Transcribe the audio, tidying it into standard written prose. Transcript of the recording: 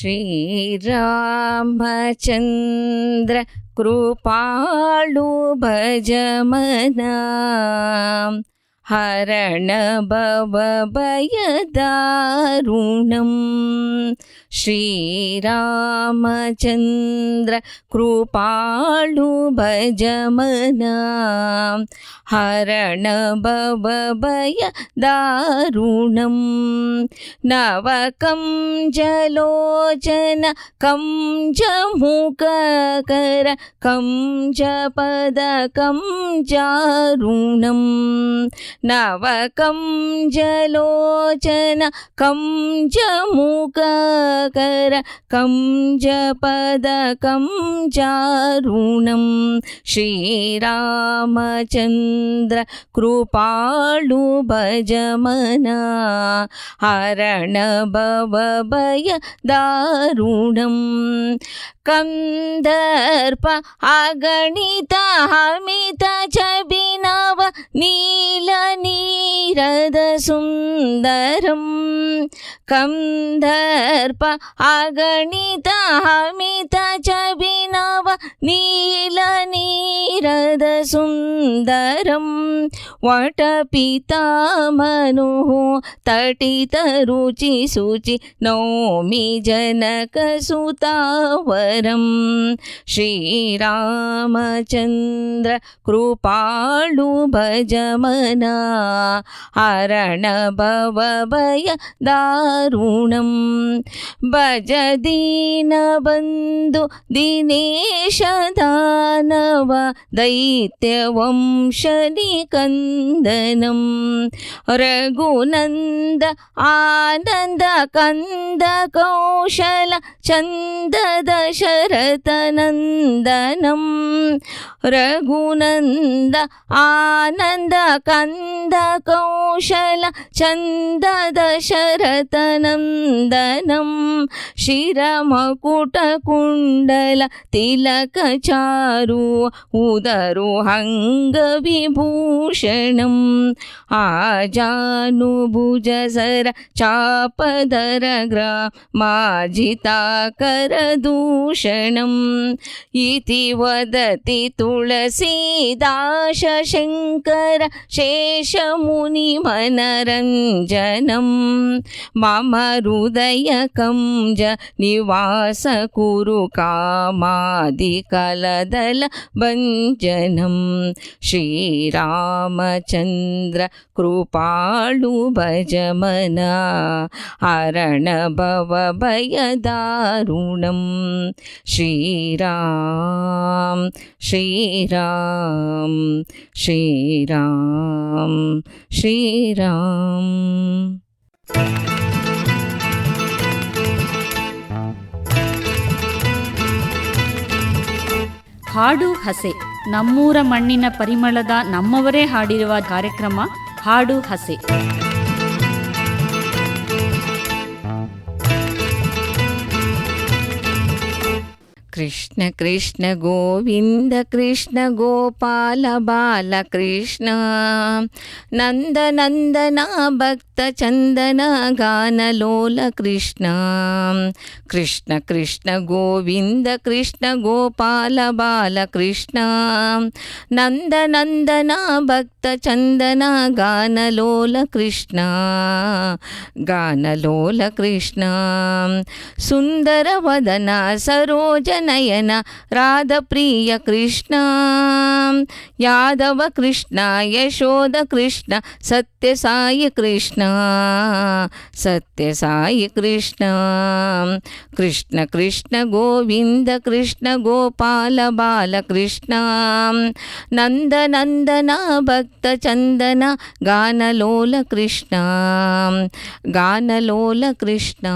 ಶ್ರೀರಾಮಚಂದ್ರ ಕೃಪಾಳು ಭಜಮನ ಹರಣ ಭವ ಭಯದಾರುಣಂ. ಶ್ರೀರಾಮಚಂದ್ರ ಕೃಪಾಳು ಭಜಮನ ಹರಣ ಭವ ಭಯದಾರುಣಂ. ನವಕಂಜಲೋಚನ ಕಂಜಮುಖಕರ ಕಂಜಪದ ಕಂಜಾರುಣಂ. ನವಕಂಜಲೋಚನ ಕಂಜಮುಖಕರ ಕಂಜಪದ ಕಂಜಾರುಣಂ. ಶ್ರೀರಾಮಚಂದ್ರ ಕೃಪಾಳು ಭಜಮನ ಹರಣ ಭವ ಭಯದಾರುಣಂ. ಕಂದರ್ಪ ಅಗಣಿತ ಹಮಿತ ಛಬಿನವ ನೀಲ ನೀರದ ಸುಂದರಂ. ಕಂದರ್ಪ ಅಗಣಿತ ಹಮಿತ ಛಬಿನವ ನೀಲ ನೀರದ ಸುಂದರಂ. ವಟಪಿತಾಮನು ತಟಿತ ರುಚಿ ಶುಚಿ ನೌಮಿ ಜನಕ ಸುತಾವರಂ. ಶ್ರೀರಾಮಚಂದ್ರ ಕೃಪಾಳು ಭಜಮನ ಹರಣ ಭವ ಭಯದಾರುಣಂ. ಭಜ ದೀನ ಬಂಧು ದಿನೇಶ ದಾನವ ದೈತ್ಯ ವಂಶ ನಿಕಂದನಂ. ರಘುನಂದ ಆನಂದ ಕಂದ ಕೌಶಲ ಚಂದ ದಶರಥ ನಂದನಂ. ರಘುನಂದ ಆನಂದ ಕಂದ ಕೌಶಲ ಚಂದ ದಶರಥ ನಂದನಂ. ಶಿರಮಕುಟ ಕುಂಡಲ ತಿಲಕ ಚಾರು ಉದರು ಅಂಗ ವಿಭೂಷಣಂ. ಆಜಾನುಭುಜ ಸರ ಚಾಪದರ ಗ್ರಾಮಾಜಿತಾಕರ ದೂಷಣಂ. ಇತಿ ವದತಿ ತುಳಸೀದಾಸ ಶಂಕರ ಶೇಷಮುನಿ ಮನರಂಜನಂ. ಮಮ ಹೃದಯ ಕಂಜ ನಿವಾಸ ಕುರು ಕಾಮಾದಿ ಕಲದಲ ಭಂಜನಂ. ಶ್ರೀರಾಮಚಂದ್ರ ಕೃಪಾಳು ಭಜಮನ ಹರಣ ಭವ ಭಯದಾರುಣಂ. ಶ್ರೀರಾಮ್ ಶ್ರೀರಾಮ್ ಶ್ರೀರಾಮ್ ಶ್ರೀರಾಮ್. ಹಾಡು ಹಸೆ ನಮ್ಮೂರ ಮಣ್ಣಿನ ಪರಿಮಳದ ನಮ್ಮವರೇ ಹಾಡಿರುವ ಕಾರ್ಯಕ್ರಮ ಹಾಡು ಹಸೆ. ಕೃಷ್ಣ ಕೃಷ್ಣ ಗೋವಿಂದ ಕೃಷ್ಣ ಗೋಪಾಲ ಬಾಲ ಕೃಷ್ಣ ನಂದ ನಂದನ ಭಕ್ತ ಚಂದನ ಗಾನಲೋಲ ಕೃಷ್ಣ. ಕೃಷ್ಣ ಕೃಷ್ಣ ಗೋವಿಂದ ಕೃಷ್ಣ ಗೋಪಾಲ ಬಾಲ ಕೃಷ್ಣ ನಂದ ನಂದನ ಭಕ್ತ ಚಂದನ ಗಾನಲೋಲ ಕೃಷ್ಣ. ಗಾನಲೋಲ ಕೃಷ್ಣ. ಸುಂದರ ವದನ ಸರೋಜ ನಯನ ರಾಧ ಪ್ರಿಯ ಕೃಷ್ಣ. ಯಾದವ ಕೃಷ್ಣ ಯಶೋದ ಕೃಷ್ಣ ಸತ್ಯ ಸಾಯಿ ಕೃಷ್ಣ. ಸತ್ಯ ಸಾಯಿ ಕೃಷ್ಣ. ಕೃಷ್ಣ ಕೃಷ್ಣ ಗೋವಿಂದ ಕೃಷ್ಣ ಗೋಪಾಲ ಬಾಲ ಕೃಷ್ಣ ನಂದ ನಂದನ ಭಕ್ತ ಚಂದನ ಗಾನಲೋಲ ಕೃಷ್ಣ. ಗಾನಲೋಲ ಕೃಷ್ಣ.